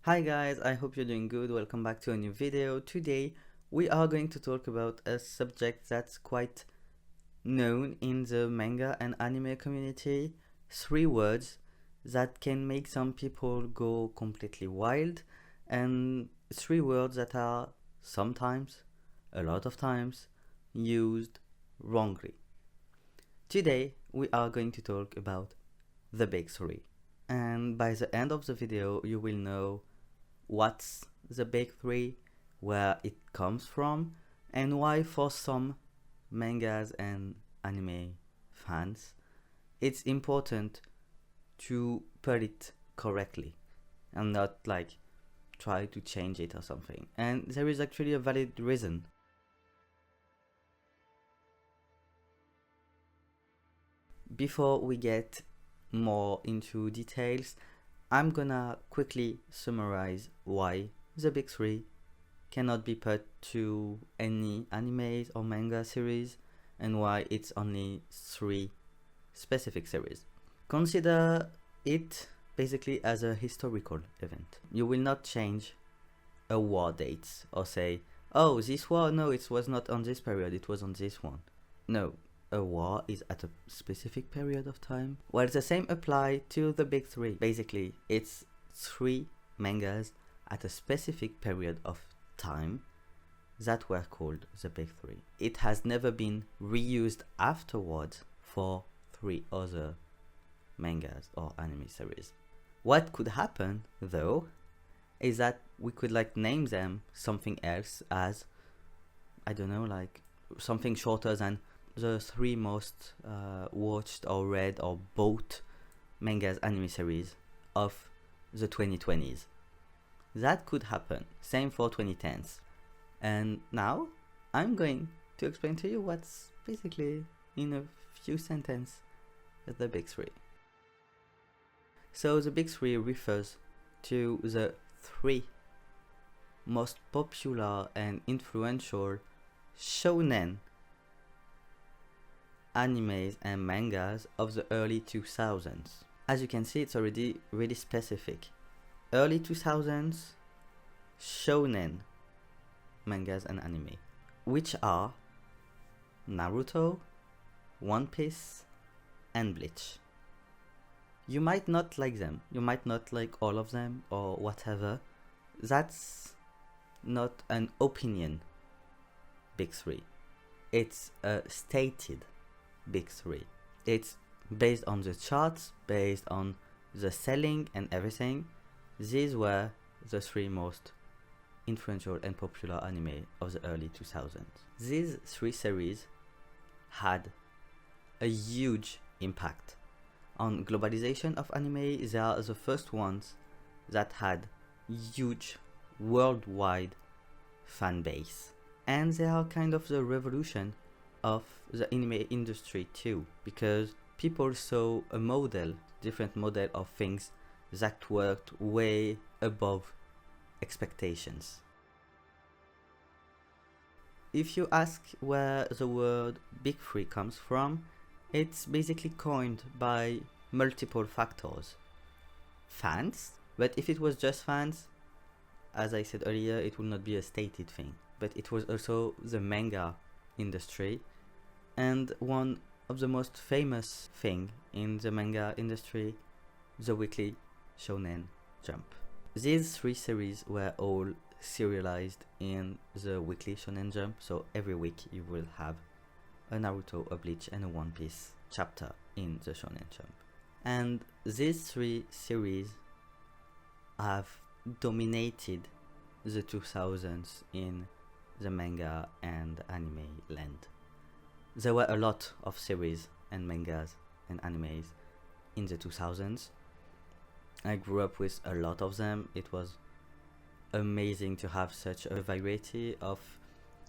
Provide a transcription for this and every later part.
Hi guys, I hope you're doing good. Welcome back to a new video. Today we are going to talk about a subject that's quite known in the manga and anime community. 3 words that can make some people go completely wild, and 3 words that are sometimes, a lot of times, used wrongly. Today we are going to talk about the big three, and by the end of the video you will know what's the big three, where it comes from, and why for some mangas and anime fans it's important to put it correctly and not like try to change it or something. And there is actually a valid reason. Before we get more into details, I'm gonna quickly summarize why the big three cannot be put to any animes or manga series and why it's only 3 specific series. Consider it basically as a historical event. You will not change a war date or say, oh, this war, no, it was not on this period, it was on this one. No, a war is at a specific period of time. Well, the same apply to the big three. Basically, it's 3 mangas at a specific period of time that were called the big three. It has never been reused afterwards for 3 other mangas or anime series. What could happen though is that we could like name them something else, as I don't know, like something shorter than the 3 most watched or read or bought mangas anime series of the 2020s. That could happen. Same for 2010s. And now I'm going to explain to you what's basically in a few sentences the big three. So the big three refers to the 3 most popular and influential shonen animes and mangas of the early 2000s. As you can see, it's already really specific. Early 2000s shonen mangas and anime, which are Naruto, One Piece, and Bleach. You might not like them, you might not like all of them or whatever. That's not an opinion big three. It's a stated big three. It's based on the charts, based on the selling and everything. These were the 3 most influential and popular anime of the early 2000s. These 3 series had a huge impact on globalization of anime. They are the first ones that had huge worldwide fan base, and they are kind of the revolution of the anime industry too, because people saw a different model of things that worked way above expectations. If you ask where the word big three comes from, it's basically coined by multiple factors. Fans, but if it was just fans, as I said earlier, it would not be a stated thing, but it was also the manga industry, and one of the most famous thing in the manga industry, the weekly Shonen Jump. These 3 series were all serialized in the weekly Shonen Jump, so every week you will have a Naruto, a Bleach, and a One Piece chapter in the Shonen Jump. And these 3 series have dominated the 2000s in the manga and anime land. There were a lot of series and mangas and animes in the 2000s. I grew up with a lot of them. It was amazing to have such a variety of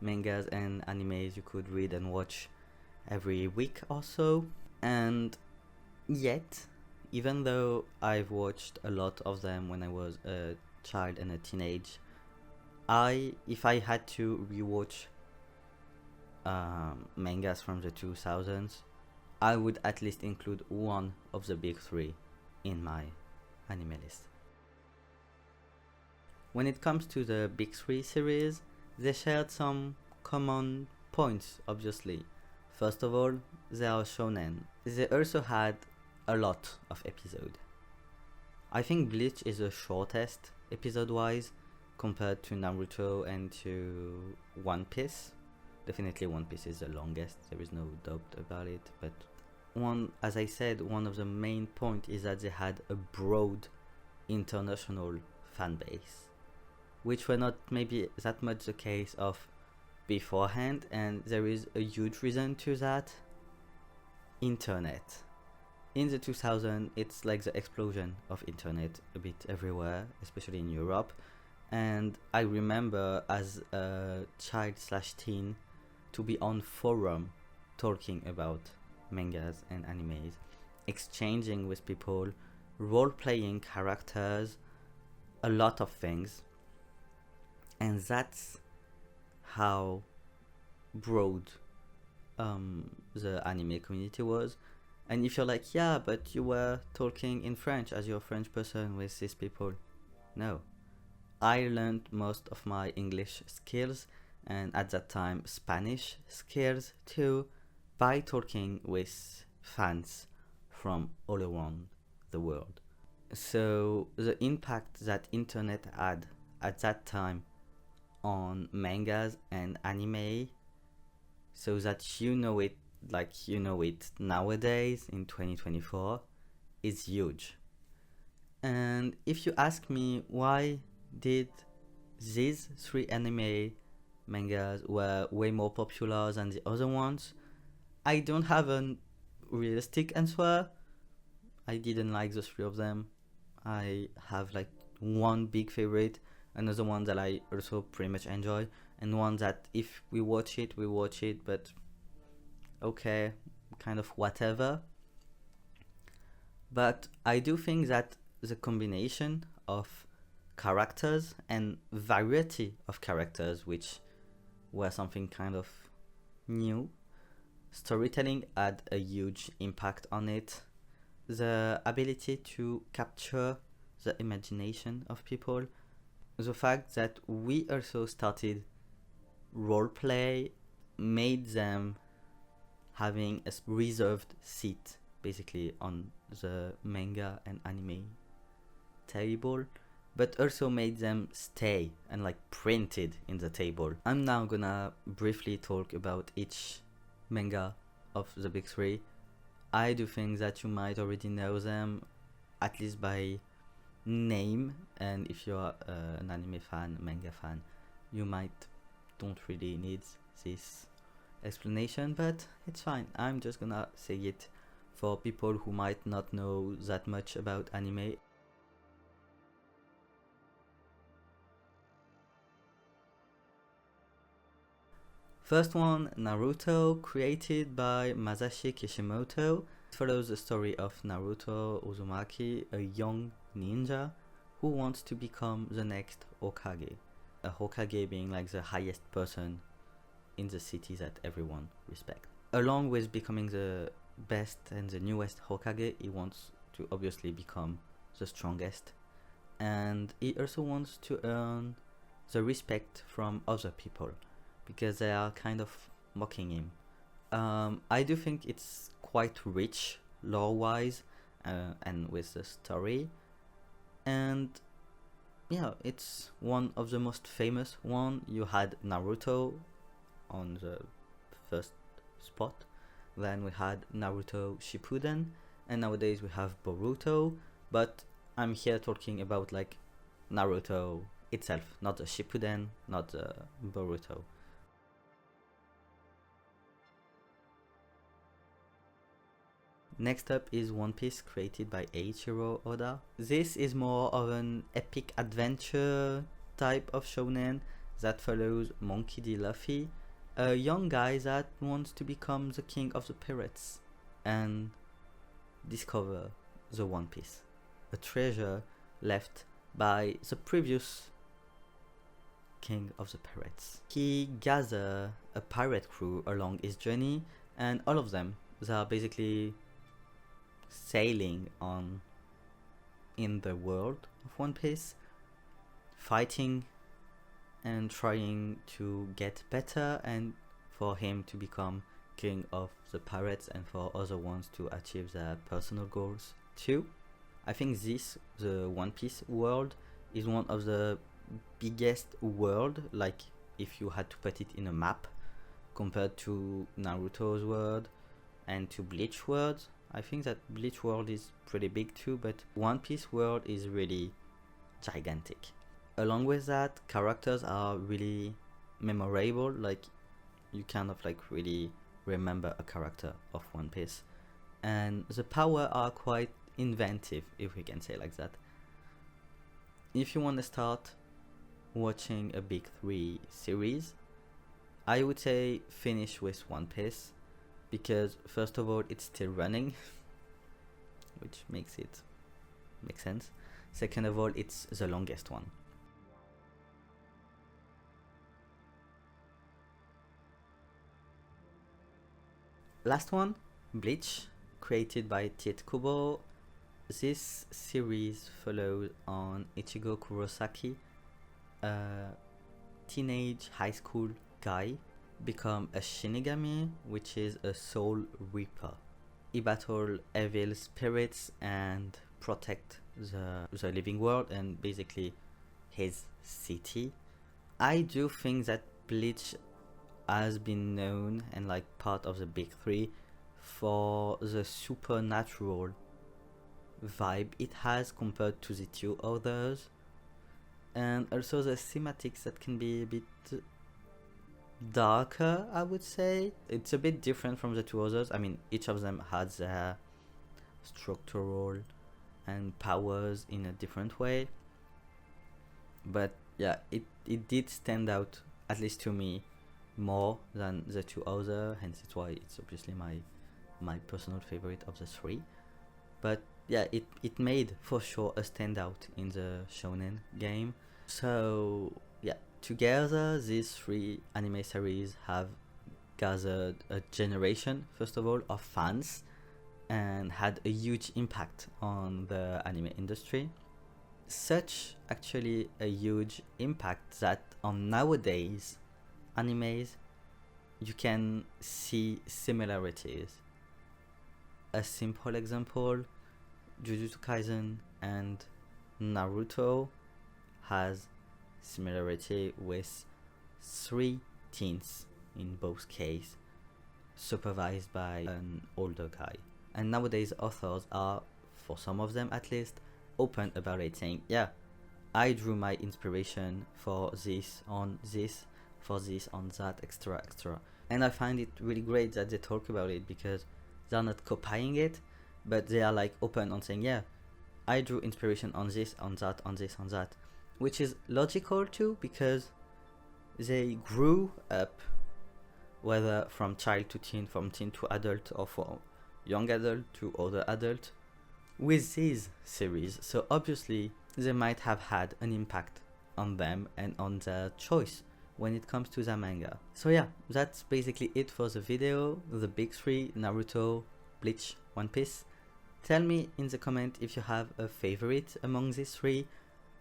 mangas and animes you could read and watch every week or so. And yet, even though I've watched a lot of them when I was a child and a teenage, if I had to rewatch mangas from the 2000s, I would at least include one of the big 3 in my anime list. when it comes to the big three series, they shared some common points, obviously. First of all, they are shonen. They also had a lot of episodes. I think Bleach is the shortest episode-wise compared to Naruto and to One Piece. Definitely One Piece is the longest, there is no doubt about it, but as I said, one of the main points is that they had a broad international fan base, which were not maybe that much the case of beforehand, and there is a huge reason to that. Internet. In the 2000s, it's like the explosion of internet a bit everywhere, especially in Europe. And I remember as a child/teen to be on forum talking about mangas and animes, exchanging with people, role-playing characters, a lot of things. And that's how broad the anime community was. And if you're like, yeah, but you were talking in French as you're a French person with these people. No. I learned most of my English skills, and at that time Spanish skills too, by talking with fans from all around the world. So the impact that internet had at that time on mangas and anime, so that you know it like you know it nowadays in 2024, is huge. And if you ask me why did these three anime mangas were way more popular than the other ones, I don't have a realistic answer. I didn't like the three of them. I have like one big favorite, another one that I also pretty much enjoy, and one that if we watch it, but okay, kind of whatever. But I do think that the combination of characters and variety of characters, which were something kind of new, storytelling had a huge impact on it. The ability to capture the imagination of people, the fact that we also started roleplay made them having a reserved seat basically on the manga and anime table, but also made them stay and like printed in the table. I'm now gonna briefly talk about each manga of the big three. I do think that you might already know them, at least by name, and if you're an anime fan, manga fan, you might don't really need this explanation, but it's fine. I'm just gonna say it for people who might not know that much about anime. First one, Naruto, created by Masashi Kishimoto. It follows the story of Naruto Uzumaki, a young ninja who wants to become the next Hokage. A Hokage being like the highest person in the city that everyone respects. Along with becoming the best and the newest Hokage, he wants to obviously become the strongest. And he also wants to earn the respect from other people, because they are kind of mocking him. I do think it's quite rich lore-wise and with the story, and yeah, it's one of the most famous one. You had Naruto on the first spot, then we had Naruto Shippuden, and nowadays we have Boruto, but I'm here talking about like Naruto itself, not the Shippuden, not the Boruto. Next up is One Piece, created by Eiichiro Oda. This is more of an epic adventure type of shonen that follows Monkey D. Luffy, a young guy that wants to become the king of the pirates and discover the One Piece, a treasure left by the previous king of the pirates. He gathers a pirate crew along his journey, and all of them, they are basically sailing on in the world of One Piece, fighting and trying to get better, and for him to become king of the pirates and for other ones to achieve their personal goals too. I think the One Piece world is one of the biggest world, like if you had to put it in a map, compared to Naruto's world and to Bleach world. I think that Bleach world is pretty big too, but One Piece world is really gigantic. Along with that, characters are really memorable, like you kind of like really remember a character of One Piece, and the power are quite inventive, if we can say like that. If you want to start watching a big three series, I would say finish with One Piece, because first of all it's still running which makes sense. Second of all, it's the longest one. Last one, Bleach, created by Tite Kubo. This series follows on Ichigo Kurosaki, a teenage high school guy, become a Shinigami, which is a soul reaper. He battle evil spirits and protect the living world and basically his city. I do think that Bleach has been known and like part of the big three for the supernatural vibe it has compared to the two others, and also the thematics that can be a bit darker, I would say. It's a bit different from the two others. I mean, each of them has their structural and powers in a different way, but yeah, it did stand out, at least to me, more than the two other, hence it's why it's obviously my personal favorite of the three. But yeah, it made for sure a standout in the shonen game. So yeah, together these three anime series have gathered a generation, first of all, of fans, and had a huge impact on the anime industry. Such actually a huge impact that on nowadays animes you can see similarities. A simple example, Jujutsu Kaisen and Naruto has similarity with 3 teens in both cases, supervised by an older guy. And nowadays authors are, for some of them at least, open about it, saying, yeah, I drew my inspiration for this on this, for this on that, extra. And I find it really great that they talk about it, because they're not copying it, but they are like open on saying, yeah, I drew inspiration on this, on that, on this, on that, which is logical too, because they grew up, whether from child to teen, from teen to adult, or from young adult to older adult, with these series. So obviously they might have had an impact on them and on their choice when it comes to the manga. So yeah, that's basically it for the video. The big three: Naruto, Bleach, One Piece. Tell me in the comment if you have a favorite among these three.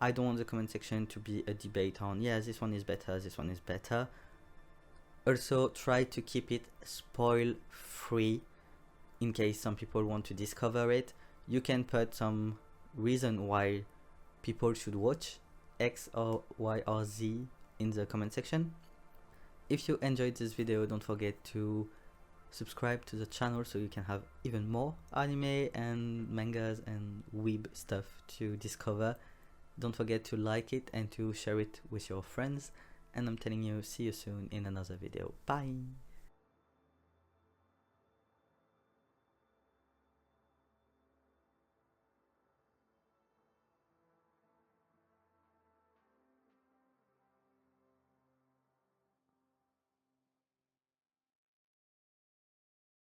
I don't want the comment section to be a debate on, yeah, this one is better, this one is better. Also try to keep it spoil free in case some people want to discover it. You can put some reason why people should watch X or Y or Z in the comment section. If you enjoyed this video, don't forget to subscribe to the channel so you can have even more anime and mangas and weeb stuff to discover. Don't forget to like it and to share it with your friends, and I'm telling you, see you soon in another video. Bye!